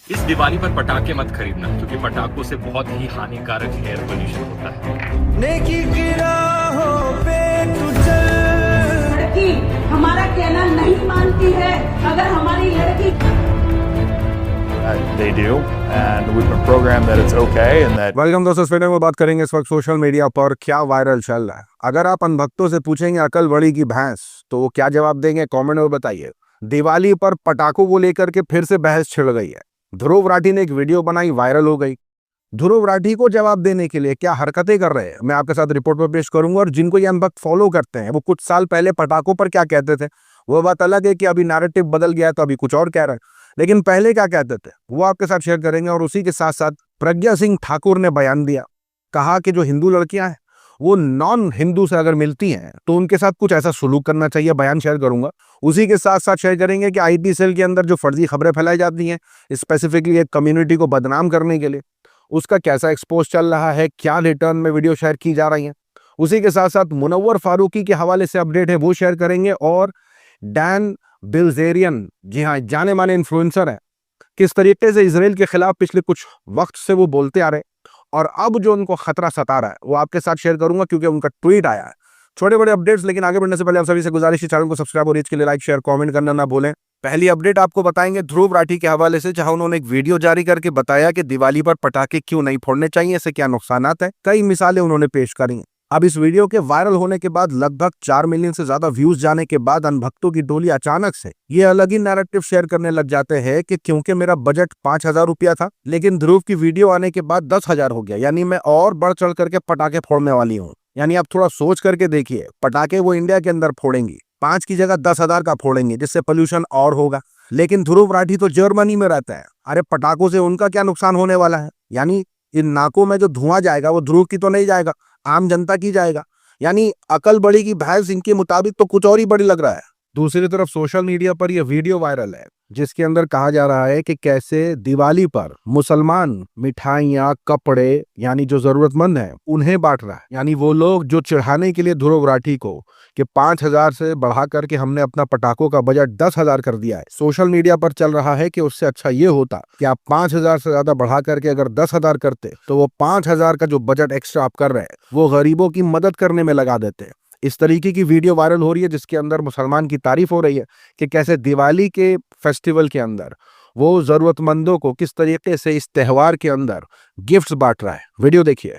इस दिवाली पर पटाखे मत खरीदना क्योंकि पटाखों से बहुत ही हानिकारक एयर पोल्यूशन होता है। नेकी की राहों पे तू चल। लड़की हमारा कहना नहीं मानती है। अगर हमारी लड़की They do, and we've been programmed that it's okay and that welcome दोस्तों, इस वीडियो में बात करेंगे इस वक्त सोशल मीडिया पर क्या वायरल चल रहा है। अगर आप अनभक्तों से पूछेंगे अकल बड़ी की भैंस, तो वो क्या जवाब देंगे कमेंट में बताइए। दिवाली पर पटाखों को लेकर के फिर से बहस छिड़ गई है। ध्रुव राठी ने एक वीडियो बनाई, वायरल हो गई। ध्रुव राठी को जवाब देने के लिए क्या हरकतें कर रहे हैं, मैं आपके साथ रिपोर्ट पर पेश करूंगा। और जिनको ये अनभक्त फॉलो करते हैं, वो कुछ साल पहले पटाखों पर क्या कहते थे, वो बात अलग है कि अभी नैरेटिव बदल गया तो अभी कुछ और कह रहे हैं, लेकिन पहले क्या कहते थे वो आपके साथ शेयर करेंगे। और उसी के साथ साथ प्रज्ञा सिंह ठाकुर ने बयान दिया, कहा कि जो हिंदू लड़कियां हैं वो नॉन हिंदू से अगर मिलती हैं तो उनके साथ कुछ ऐसा सुलूक करना चाहिए। बयान शेयर करूंगा। उसी के साथ साथ शेयर करेंगे कि आईटी सेल के अंदर जो फर्जी खबरें फैलाई जाती हैं स्पेसिफिकली एक कम्युनिटी को बदनाम करने के लिए, उसका कैसा एक्सपोज चल रहा है, क्या रिटर्न में वीडियो शेयर की जा रही हैं। उसी के साथ साथ मुनव्वर फारूकी के हवाले से अपडेट है, वो शेयर करेंगे। और डैन बिल्जेरियन, जी हाँ, जाने माने इन्फ्लुएंसर है, किस तरीके से इसराइल के खिलाफ पिछले कुछ वक्त से वो बोलते आ रहे और अब जो उनको खतरा सता रहा है वो आपके साथ शेयर करूंगा क्योंकि उनका ट्वीट आया है। छोटे बड़े अपडेट्स, लेकिन आगे बढ़ने से पहले आप सभी से गुजारिश है चैनल को सब्सक्राइब और इसके लिए लाइक शेयर कमेंट करना ना भूलें। पहली अपडेट आपको बताएंगे ध्रुव राठी के हवाले से, जहां उन्होंने एक वीडियो जारी करके बताया कि दिवाली पर पटाखे क्यों नहीं फोड़ने चाहिए, इससे क्या नुकसान है। कई मिसालें उन्होंने पेश करी। अब इस वीडियो के वायरल होने के बाद लगभग 4 मिलियन से ज्यादा व्यूज जाने के बाद अनभक्तों की टोली अचानक से ये अलग ही नैरेटिव शेयर करने लग जाते हैं कि क्योंकि मेरा बजट 5,000 रुपया था, लेकिन ध्रुव की वीडियो आने के बाद 10,000 हो गया, यानी मैं और बढ़ चढ़ करके पटाखे फोड़ने वाली हूँ। यानी आप थोड़ा सोच करके देखिए, पटाखे वो इंडिया के अंदर फोड़ेंगी, 5 की जगह 10,000 का फोड़ेंगे, जिससे पोल्यूशन और होगा। लेकिन ध्रुव राठी तो जर्मनी में रहता है, अरे पटाखों से उनका क्या नुकसान होने वाला है। यानी इन नाकों में जो धुआं जाएगा वो ध्रुव की तो नहीं जाएगा, आम जनता की जाएगा। यानी अकल बड़ी की भैंस इनके मुताबिक तो कुछ और ही बड़ी लग रहा है। दूसरी तरफ सोशल मीडिया पर यह वीडियो वायरल है जिसके अंदर कहा जा रहा है कि कैसे दिवाली पर मुसलमान मिठाइयाँ, कपड़े, यानी जो जरूरतमंद हैं उन्हें बांट रहा है। यानी वो लोग जो चिढ़ाने के लिए ध्रुव राठी को कि 5,000 से बढ़ा करके हमने अपना पटाखों का बजट 10,000 कर दिया है, सोशल मीडिया पर चल रहा है कि उससे अच्छा ये होता कि आप 5,000 से ज्यादा बढ़ा करके अगर 10,000 करते तो वो 5,000 का जो बजट एक्स्ट्रा आप कर रहे हैं वो गरीबों की मदद करने में लगा देते। इस तरीके की वीडियो वायरल हो रही है जिसके अंदर मुसलमान की तारीफ हो रही है कि कैसे दिवाली के फेस्टिवल के अंदर वो जरूरतमंदों को किस तरीके से इस त्योहार के अंदर गिफ्ट्स बांट रहा है। वीडियो देखिए।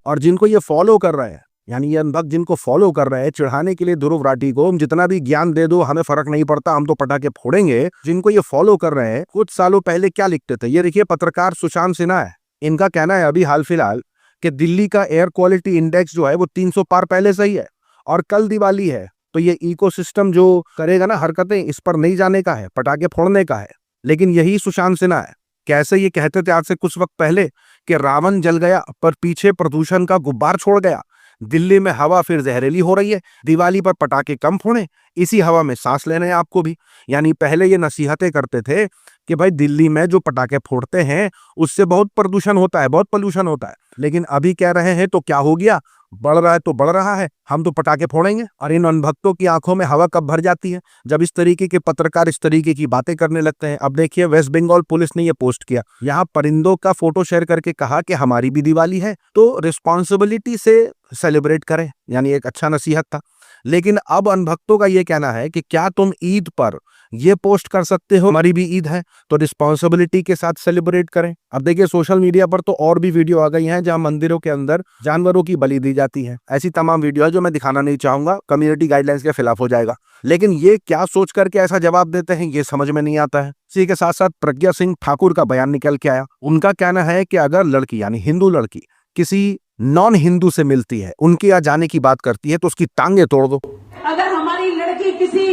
और जिनको ये फॉलो कर रहे हैं, यानी ये अनभक्त जिनको फॉलो कर रहे हैं चिढ़ाने के लिए ध्रुव राठी को, हम जितना भी ज्ञान दे दो हमें फर्क नहीं पड़ता, हम तो पटाखे फोड़ेंगे, जिनको ये फॉलो कर रहे हैं कुछ सालों पहले क्या लिखते थे। ये देखिए, पत्रकार सुशांत सिन्हा है, इनका कहना है अभी हाल फिलहाल कि दिल्ली का एयर क्वालिटी इंडेक्स जो है वो 300 पार पहले से ही है और कल दिवाली है, तो ये इकोसिस्टम जो करेगा ना हरकतें, इस पर नहीं जाने का है, पटाखे फोड़ने का है। लेकिन यही सुशांत सिन्हा है, कैसे ये कहते थे आज से कुछ वक्त पहले कि रावण जल गया पर पीछे प्रदूषण का गुब्बार छोड़ गया, दिल्ली में हवा फिर जहरीली हो रही है, दिवाली पर पटाखे कम फोड़ें, इसी हवा में सांस लेने हैं आपको भी। यानी पहले ये नसीहतें करते थे कि भाई दिल्ली में जो पटाखे फोड़ते हैं उससे बहुत प्रदूषण होता है, बहुत पोल्यूशन होता है, लेकिन अभी कह रहे हैं तो क्या हो गया, बढ़ रहा है तो बढ़ रहा है, हम तो पटाखे फोड़ेंगे। और इन अनभक्तों की आंखों में हवा कब भर जाती है, जब इस तरीके के पत्रकार इस तरीके की बातें करने लगते हैं। अब देखिए, वेस्ट बंगाल पुलिस ने यह पोस्ट किया, यहाँ परिंदों का फोटो शेयर करके कहा कि हमारी भी दिवाली है तो रिस्पॉन्सिबिलिटी से सेलिब्रेट करें, यानी एक अच्छा नसीहत था। लेकिन अब अनभक्तों का यह कहना है कि क्या तुम ईद पर ये पोस्ट कर सकते हो, हमारी भी ईद है तो रिस्पॉन्सिबिलिटी के साथ सेलिब्रेट करें। अब देखिए, सोशल मीडिया पर तो और भी वीडियो आ गई हैं जहां मंदिरों के अंदर जानवरों की बलि दी जाती है। ऐसी तमाम वीडियो है जो मैं दिखाना नहीं चाहूंगा, कम्युनिटी गाइडलाइंस के खिलाफ हो जाएगा। लेकिन ये क्या सोच करके ऐसा जवाब देते हैं ये समझ में नहीं आता है। इसी के साथ साथ प्रज्ञा सिंह ठाकुर का बयान निकल के आया। उनका कहना है कि अगर लड़की यानी हिंदू लड़की किसी नॉन हिंदू से मिलती है, उनके यहाँ जाने की बात करती है, तो उसकी टांगे तोड़ दो। अगर हमारी लड़की किसी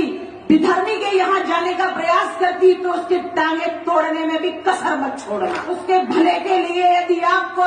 विधर्मी के यहाँ जाने का प्रयास करती तो उसके टांगे तोड़ने में भी कसर मत छोड़ना। उसके भले के लिए यदि आपको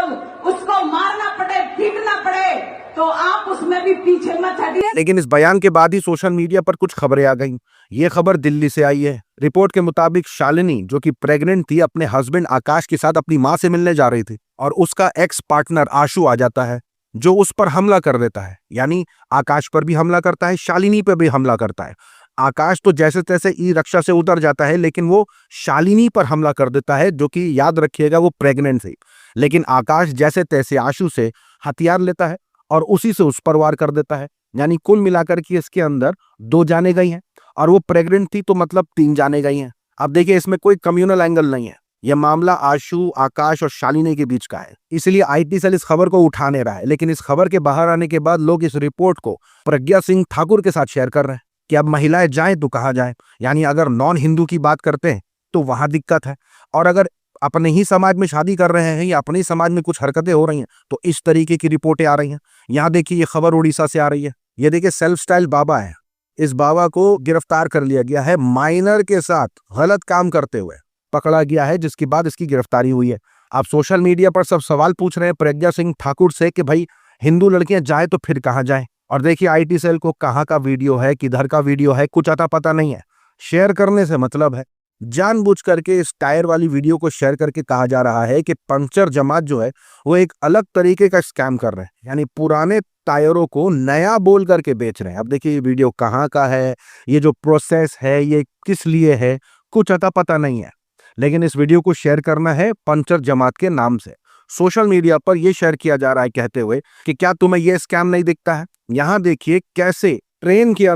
उसको मारना पड़े, पीटना पड़े, तो आप उसमें भी पीछे मत हटिए। लेकिन इस बयान के बाद ही सोशल मीडिया पर कुछ खबरें आ गईं। ये खबर दिल्ली से आई है। रिपोर्ट के मुताबिक शालिनी, जो कि प्रेग्नेंट थी, अपने हस्बैंड आकाश के साथ अपनी मां से मिलने जा रही थी और उसका एक्स पार्टनर आशु आ जाता है, जो उस पर हमला कर देता है। यानी आकाश पर भी हमला करता है, शालिनी पर भी हमला करता है। आकाश तो जैसे तैसे ई रिक्शा से उतर जाता है, लेकिन वो शालिनी पर हमला कर देता है, जो कि याद रखिएगा वो प्रेग्नेंट थी। लेकिन आकाश जैसे तैसे आशु से हथियार लेता है और उसी से उस पर वार कर देता है। यानी कुल मिलाकर के इसके अंदर 2 जाने गई हैं और वो प्रेग्नेंट थी, तो मतलब 3 जाने गई हैं। अब देखिए, इसमें कोई कम्युनल एंगल नहीं है। यह मामला आशु, आकाश और शालिनी के बीच का है, इसलिए आईटी सेल इस खबर को उठा नहीं रहा है। लेकिन इस खबर के बाहर आने के बाद लोग इस रिपोर्ट को प्रज्ञा सिंह ठाकुर के साथ शेयर कर रहे हैं कि अब महिलाएं जाएं तो कहाँ जाएं। यानी अगर नॉन हिंदू की बात करते हैं तो वहां दिक्कत है, और अगर अपने ही समाज में शादी कर रहे हैं या अपने ही समाज में कुछ हरकतें हो रही हैं तो इस तरीके की रिपोर्टें आ रही हैं। यहाँ देखिए, ये खबर उड़ीसा से आ रही है। ये देखिए, सेल्फ स्टाइल बाबा है। इस बाबा को गिरफ्तार कर लिया गया है, माइनर के साथ गलत काम करते हुए पकड़ा गया है, जिसके बाद इसकी गिरफ्तारी हुई है। अब सोशल मीडिया पर सब सवाल पूछ रहे हैं प्रज्ञा सिंह ठाकुर से कि भाई हिंदू लड़कियां जाए तो फिर कहाँ जाएं। और देखिए, आईटी सेल को कहाँ का वीडियो है, किधर का वीडियो है, कुछ अता पता नहीं है। शेयर करने से मतलब है। जानबूझ करके इस टायर वाली वीडियो को शेयर करके कहा जा रहा है कि पंचर जमात जो है वो एक अलग तरीके का स्कैम कर रहे हैं, यानी पुराने टायरों को नया बोल करके बेच रहे हैं। अब देखिए, ये वीडियो कहाँ का है, ये जो प्रोसेस है ये किस लिए है, कुछ अता पता नहीं है। लेकिन इस वीडियो को शेयर करना है पंचर जमात के नाम से। सोशल मीडिया पर यह शेयर किया जा रहा है कहते हुए कि क्या तुम्हें यह स्कैम नहीं दिखता है। यहां देखिए कैसे ट्रेन के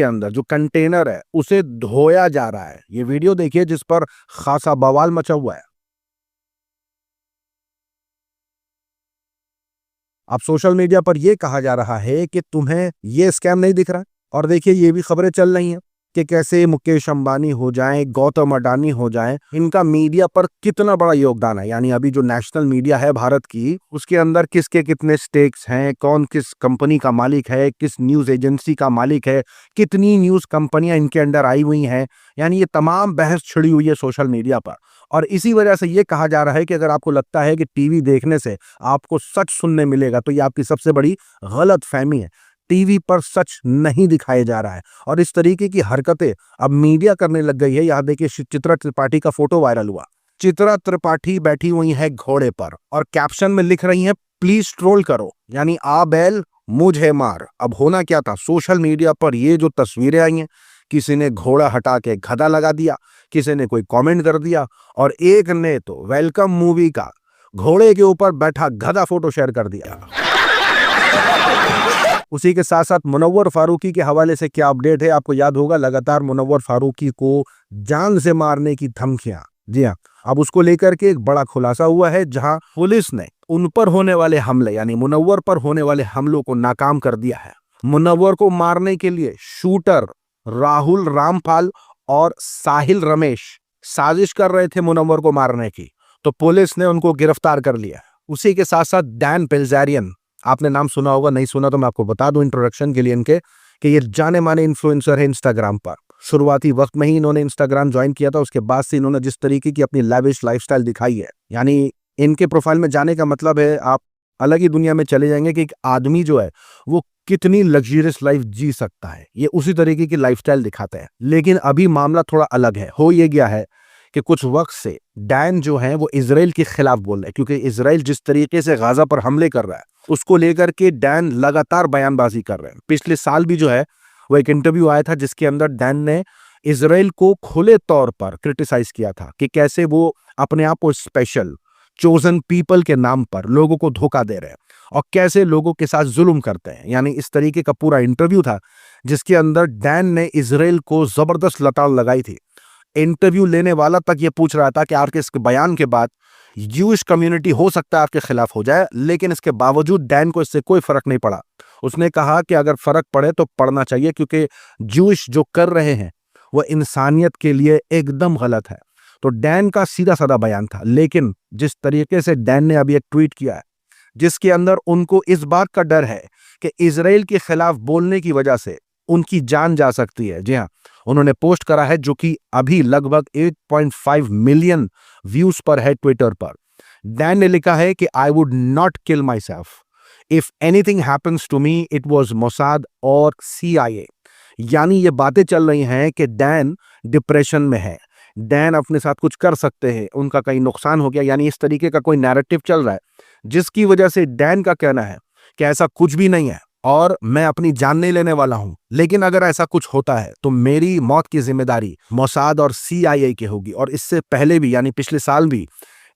अंदर जो कंटेनर है उसे धोया जा रहा है। ये वीडियो देखिए जिस पर खासा बवाल मचा हुआ है। अब सोशल मीडिया पर यह कहा जा रहा है कि तुम्हें यह स्कैम नहीं दिख रहा। और देखिए, ये भी खबरें चल रही हैं कि कैसे मुकेश अंबानी हो जाएं, गौतम अडानी हो जाएं, इनका मीडिया पर कितना बड़ा योगदान है। यानी अभी जो नेशनल मीडिया है भारत की, उसके अंदर किसके कितने स्टेक्स हैं, कौन किस कंपनी का मालिक है, किस न्यूज एजेंसी का मालिक है, कितनी न्यूज कंपनियां इनके अंडर आई हुई हैं। यानी ये तमाम बहस छिड़ी हुई है सोशल मीडिया पर। और इसी वजह से ये कहा जा रहा है कि अगर आपको लगता है कि टीवी देखने से आपको सच सुनने मिलेगा तो ये आपकी सबसे बड़ी गलत फहमी है। टीवी पर सच नहीं दिखाया जा रहा है और इस तरीके की हरकतें अब मीडिया करने लग गई है। यहाँ देखिए, चित्रा त्रिपाठी का फोटो वायरल हुआ। चित्रा त्रिपाठी बैठी हुई है घोड़े पर और कैप्शन में लिख रही हैं, प्लीज ट्रोल करो, यानी आ बैल मुझे मार। अब होना क्या था, सोशल मीडिया पर ये जो तस्वीरें आई हैं, किसी ने घोड़ा हटा के गधा लगा दिया, किसी ने कोई कमेंट कर दिया और एक ने तो वेलकम मूवी का घोड़े के ऊपर बैठा गधा फोटो शेयर कर दिया। उसी के साथ साथ मुनव्वर फारूकी के हवाले से क्या अपडेट है, आपको याद होगा लगातार मुनव्वर फारूकी को जान से मारने की धमकियां। जी हाँ, अब उसको लेकर के एक बड़ा खुलासा हुआ है, जहां पुलिस ने उन पर होने वाले हमले यानी मुनव्वर पर होने वाले हमलों को नाकाम कर दिया है। मुनव्वर को मारने के लिए शूटर राहुल रामपाल और साहिल रमेश साजिश कर रहे थे मुनव्वर को मारने की, तो पुलिस ने उनको गिरफ्तार कर लिया। उसी के साथ साथ डैन बिल्ज़ेरियन, आपने नाम सुना होगा, नहीं सुना तो मैं आपको बता दूं इंट्रोडक्शन के लिए इनके, कि ये जाने माने इन्फ्लुएंसर है इंस्टाग्राम पर। शुरुआती वक्त में ही इन्होंने इंस्टाग्राम ज्वाइन किया था, उसके बाद से इन्होंने जिस तरीके की अपनी लैविश लाइफस्टाइल दिखाई है, यानी इनके प्रोफाइल में जाने का मतलब है आप अलग ही दुनिया में चले जाएंगे कि एक आदमी जो है वो कितनी लग्जरियस लाइफ जी सकता है। ये उसी तरीके की लाइफस्टाइल दिखाते हैं। लेकिन अभी मामला थोड़ा अलग है। हो ये गया है कि कुछ वक्त से डैन जो है वो इजराइल के खिलाफ बोल रहे हैं, क्योंकि इजराइल जिस तरीके से गाजा पर हमले कर रहा है उसको लेकर के डैन लगातार बयानबाजी कर रहे हैं। पिछले साल भी जो है वो एक इंटरव्यू आया था जिसके अंदर डैन ने इजराइल को खुले तौर पर क्रिटिसाइज किया था कि कैसे वो अपने आप को स्पेशल चोजन पीपल के नाम पर लोगों को धोखा दे रहे हैं और कैसे लोगों के साथ जुल्म करते हैं। यानी इस तरीके का पूरा इंटरव्यू था जिसके अंदर डैन ने इजराइल को जबरदस्त लताड़ लगाई थी। इंटरव्यू लेने वाला तक ये पूछ रहा था कि आपके इस बयान के बाद ज्यूइश कम्युनिटी हो सकता है आपके खिलाफ हो जाए, लेकिन इसके बावजूद डैन को इससे कोई फर्क नहीं पड़ा। उसने कहा कि अगर फर्क पड़े तो पड़ना चाहिए, क्योंकि ज्यूइश जो कर रहे हैं वह इंसानियत के लिए एकदम गलत है। तो डैन का सीधा साधा बयान था। लेकिन जिस तरीके से डैन ने अभी एक ट्वीट किया है जिसके अंदर उनको इस बात का डर है कि इजराइल के खिलाफ बोलने की वजह से उनकी जान जा सकती है। जी हाँ, उन्होंने पोस्ट करा है जो कि अभी लगभग 8.5 मिलियन व्यूज पर है ट्विटर पर। डैन ने लिखा है कि I would not kill myself, if anything happens to me it was Mossad और CIA। यानी ये बातें चल रही हैं कि डैन डिप्रेशन में है, डैन अपने साथ कुछ कर सकते हैं, उनका कहीं नुकसान हो गया, यानी इस तरीके का कोई नैरेटिव चल रहा है, जिसकी वजह से डैन का कहना है कि ऐसा कुछ भी नहीं है और मैं अपनी जान नहीं लेने वाला हूं, लेकिन अगर ऐसा कुछ होता है तो मेरी मौत की जिम्मेदारी मोसाद और CIA की होगी। और इससे पहले भी, यानी पिछले साल भी,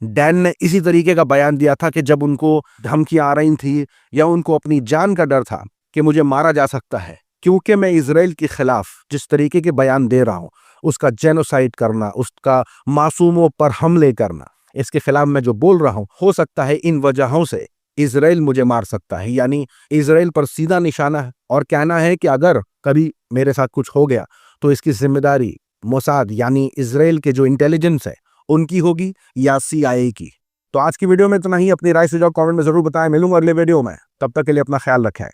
डैन ने इसी तरीके का बयान दिया था कि जब उनको धमकियां आ रही थी या उनको अपनी जान का डर था कि मुझे मारा जा सकता है क्योंकि मैं इजराइल के खिलाफ जिस तरीके के बयान दे रहा हूं, उसका जेनोसाइड करना, उसका मासूमों पर हमले करना, इसके खिलाफ मैं जो बोल रहा हूं, हो सकता है इन वजहों से इजराइल मुझे मार सकता है। यानी इजराइल पर सीधा निशाना है और कहना है कि अगर कभी मेरे साथ कुछ हो गया तो इसकी जिम्मेदारी मोसाद यानी इजराइल के जो इंटेलिजेंस है उनकी होगी या CIA की। तो आज की वीडियो में इतना ही। अपनी राय सुझाव कमेंट में जरूर बताएं। मिलूंगा अगले वीडियो में, तब तक के लिए अपना ख्याल रखें।